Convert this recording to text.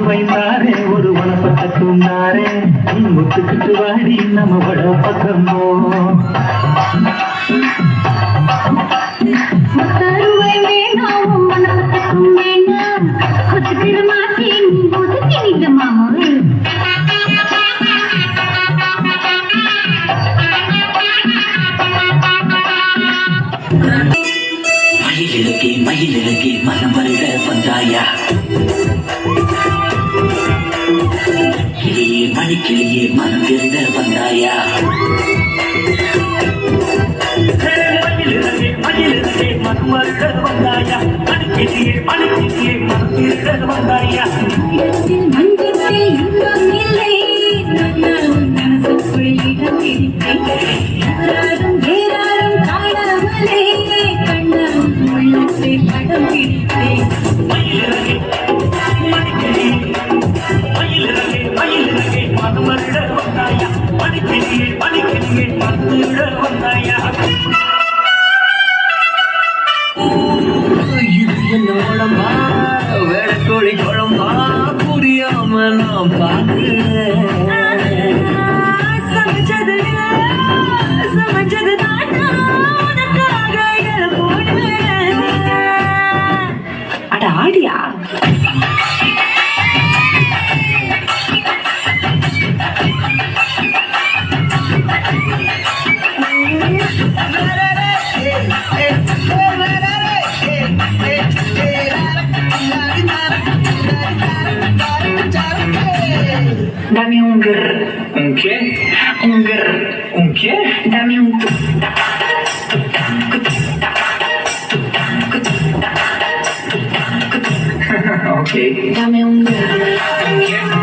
வைந்தாரே ஒரு உணப்பட்ட தூண்டாரே முத்துக்கிட்டு வாடி நம்ம வட பக்கமோ முத்தருவை வேணாம் மனப்பட்டக்கும் வேண்டாம் ஒத்துக்கிற மாட்டேன் ஒதுக்கி நின்ற மாமோவே மயிலிறகே மனம் வருட வந்தாயா கிளியே மணிக்கிளியே மனம் திருட வந்தாயா மயிலிறகே மனம் வருட வந்தாயா மணிக்கிளியே மணிக்கிளியே மனம் திருட வந்தாயா மஞ்சத்தில் இன்பம் இல்லை மனசுக்குள் இடம் பிடித்தேன் ஏறாரும் காணாமலே கண்ணம் உள்ளத்தை படம் பிடித்தேன் மயிலிறகே மனம் வருட வந்தாயா மணிக்கிளியே மணிக்கிளியே மனம் திருட வந்தாயா என்னோடமா வேடக்கோழி குழம்பா புரியாம நான் பார்க்கிறேன் சமைச்சது உனக்காக போடுவேன் அட ஆடியா Dame un grr. Un qué? Un grr. Un qué? Dame un tuta. Ok. Dame un grr. Un qué?